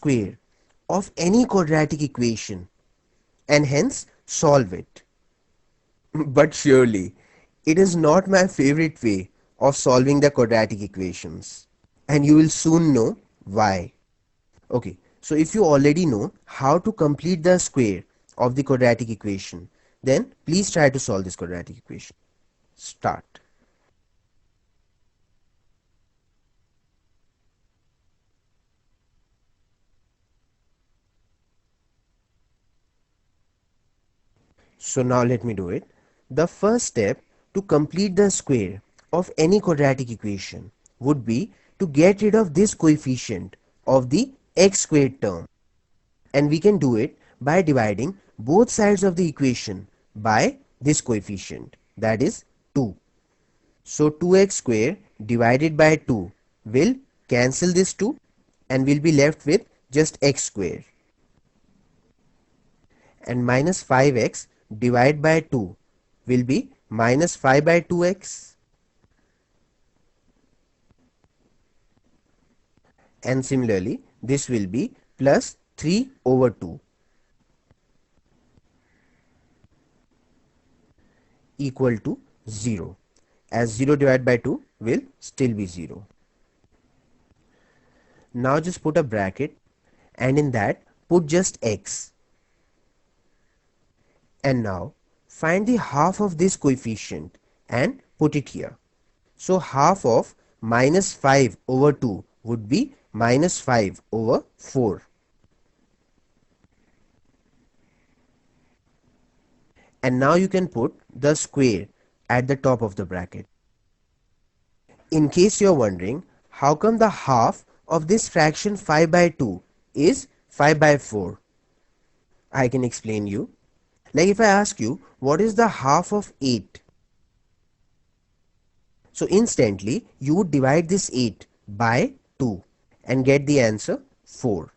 square of any quadratic equation and hence solve it. But surely it is not my favorite way of solving the quadratic equations, and you will soon know why. Okay, so if you already know how to complete the square of the quadratic equation, then please try to solve this quadratic equation. Start. So now let me do it. The first step to complete the square of any quadratic equation would be to get rid of this coefficient of the x squared term, and we can do it by dividing both sides of the equation by this coefficient, that is 2. So 2x square divided by 2 will cancel this 2 and we'll be left with just x square, and minus 5x divided by 2 will be minus 5 by 2x, and similarly this will be plus 3 over 2 equal to 0, as 0 divided by 2 will still be 0. Now just put a bracket and in that put just x, and now find the half of this coefficient and put it here. So half of minus 5 over 2 would be minus 5 over 4. And now you can put the square at the top of the bracket. In case you're wondering, how come the half of this fraction 5 by 2 is 5 by 4? I can explain you. Like if I ask you, what is the half of 8? So instantly you would divide this 8 by 2 and get the answer 4.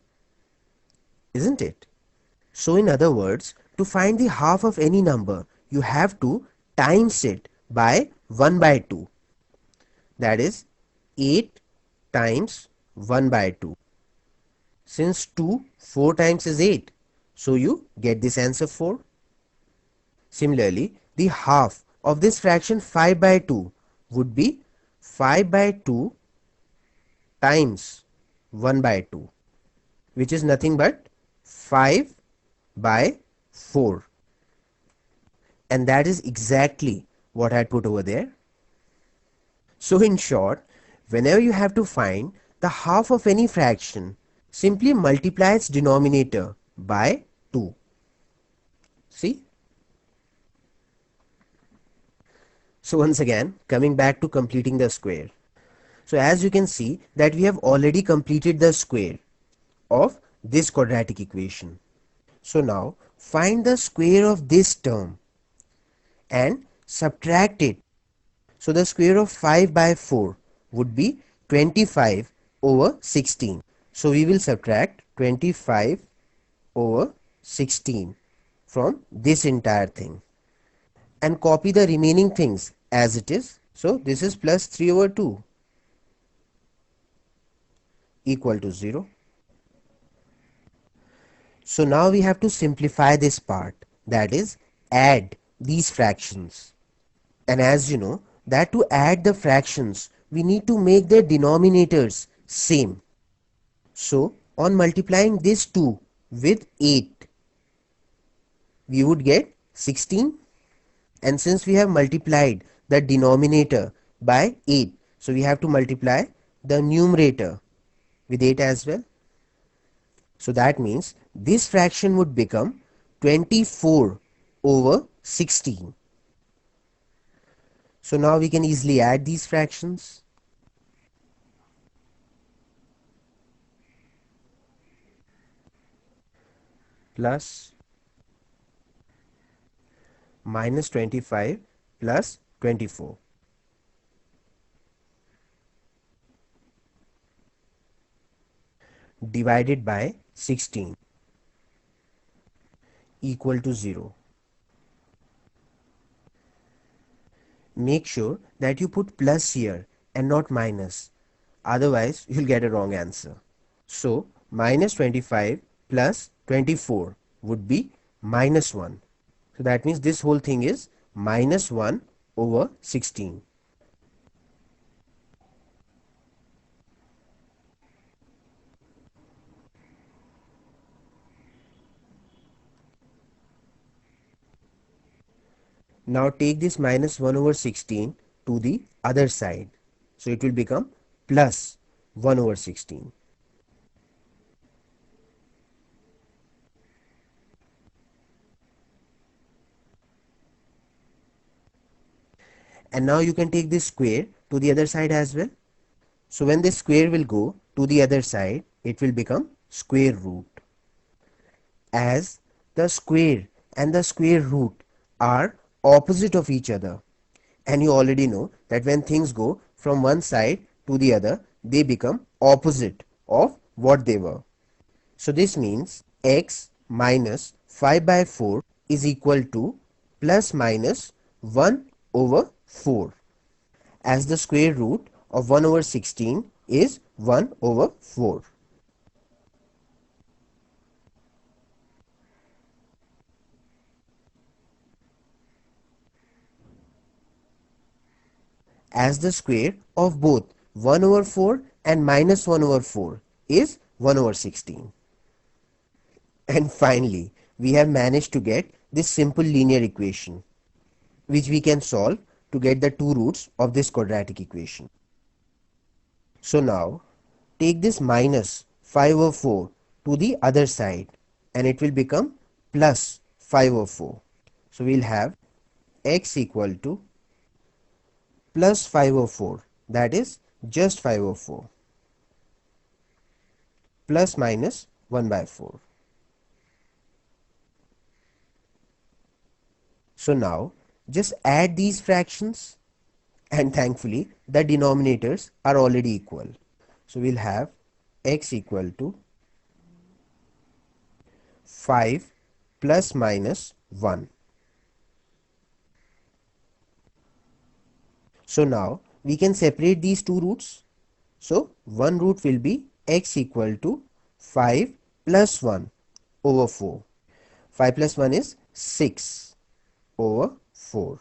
Isn't it? So in other words, to find the half of any number, you have to times it by 1 by 2. That is 8 times 1 by 2. Since 2 4 times is 8, so you get this answer 4. Similarly, the half of this fraction 5 by 2 would be 5 by 2 times 1 by 2, which is nothing but 5 by 4, and that is exactly what I put over there. So in short, whenever you have to find the half of any fraction, simply multiply its denominator by 2. See? So once again, coming back to completing the square. So as you can see that we have already completed the square of this quadratic equation. So now find the square of this term and subtract it. So the square of 5 by 4 would be 25 over 16. So we will subtract 25 over 16 from this entire thing and copy the remaining things as it is. So this is plus 3 over 2 equal to 0. So now we have to simplify this part, that is add these fractions. And as you know that to add the fractions we need to make their denominators same. So on multiplying this 2 with 8 we would get 16, and since we have multiplied the denominator by 8, so we have to multiply the numerator with 8 as well. So that means this fraction would become 24 over 16. So now we can easily add these fractions. Plus minus 25 plus 24. Divided by 16 equal to 0. Make sure that you put plus here and not minus, otherwise you'll get a wrong answer. So minus 25 plus 24 would be minus 1. So that means this whole thing is minus 1 over 16. Now take this minus 1 over 16 to the other side. So it will become plus 1 over 16. And now you can take this square to the other side as well. So when this square will go to the other side, it will become square root. As the square and the square root are opposite of each other, and you already know that when things go from one side to the other, they become opposite of what they were. So this means x minus 5 by 4 is equal to plus minus 1 over 4, as the square root of 1 over 16 is 1 over 4. As the square of both 1 over 4 and minus 1 over 4 is 1 over 16. And finally, we have managed to get this simple linear equation, which we can solve to get the two roots of this quadratic equation. So now, take this minus 5 over 4 to the other side, and it will become plus 5 over 4. So we'll have x equal to plus 5 over 4, that is just 5 over 4, plus minus 1 by 4. So now just add these fractions, and thankfully the denominators are already equal. So we'll have x equal to 5 plus minus 1. So now we can separate these two roots. So one root will be x equal to 5 plus 1 over 4. 5 plus 1 is 6 over 4.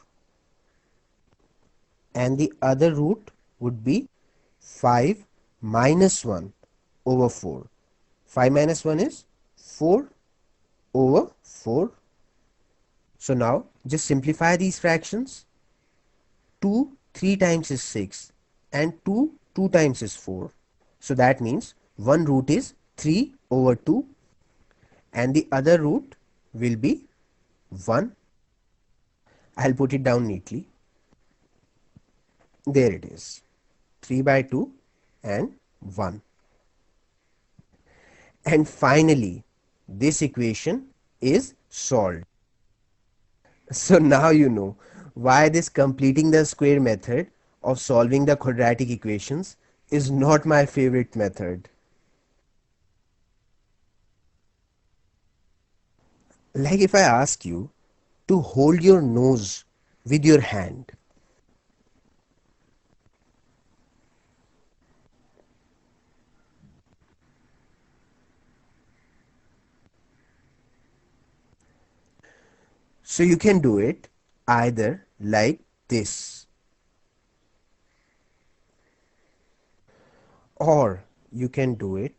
And the other root would be 5 minus 1 over 4. 5 minus 1 is 4 over 4. So now just simplify these fractions. 2 3 times is 6 and 2 2 times is 4. So that means one root is 3 over 2 and the other root will be 1. I'll put it down neatly. There it is, 3 by 2 and 1. And finally, this equation is solved. So now you know why this completing the square method of solving the quadratic equations is not my favorite method. Like if I ask you to hold your nose with your hand, so you can do it either like this, or you can do it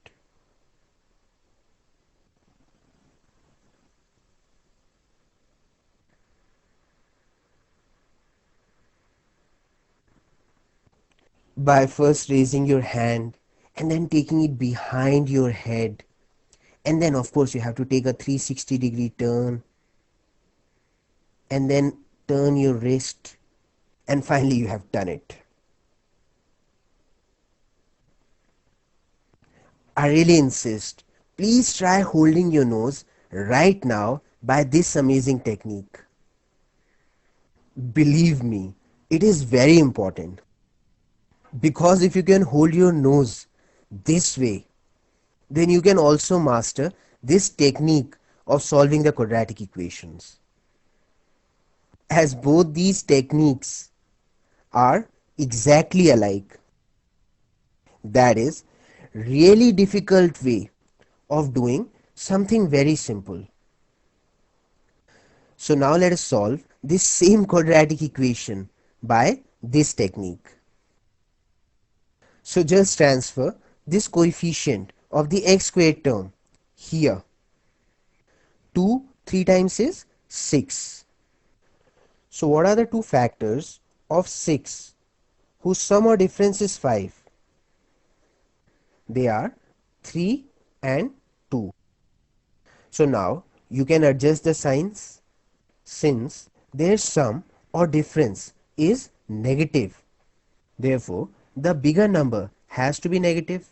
by first raising your hand and then taking it behind your head, and then of course you have to take a 360-degree turn and then turn your wrist, and finally you have done it. I really insist, please try holding your nose right now by this amazing technique. Believe me, it is very important, because if you can hold your nose this way, then you can also master this technique of solving the quadratic equations, as both these techniques are exactly alike. That is really difficult way of doing something very simple. So now let us solve this same quadratic equation by this technique. So just transfer this coefficient of the x squared term here. 2 3 times is 6. So what are the two factors of 6 whose sum or difference is 5? They are 3 and 2. So now you can adjust the signs since their sum or difference is negative. Therefore, the bigger number has to be negative.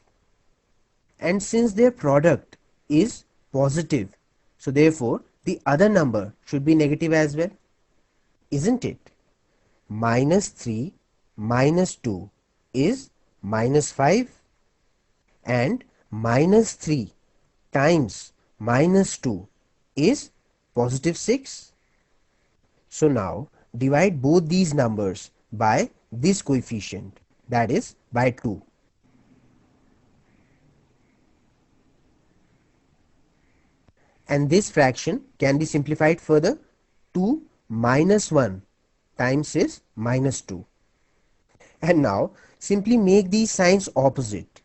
And since their product is positive, so therefore the other number should be negative as well, isn't it? Minus 3 minus 2 is minus 5, and minus 3 times minus 2 is positive 6. So now divide both these numbers by this coefficient, that is by 2. And this fraction can be simplified further. 2 minus 1 times is minus 2. And now simply make these signs opposite.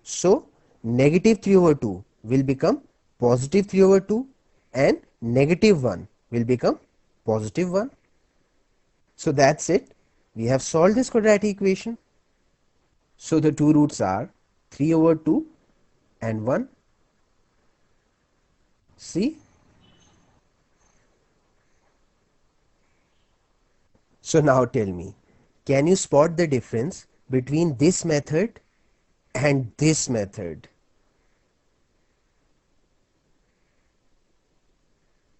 So negative 3 over 2 will become positive 3 over 2, and negative 1 will become positive 1. So that's it. We have solved this quadratic equation. So the two roots are 3 over 2 and 1. See? So now tell me, can you spot the difference between this method and this method?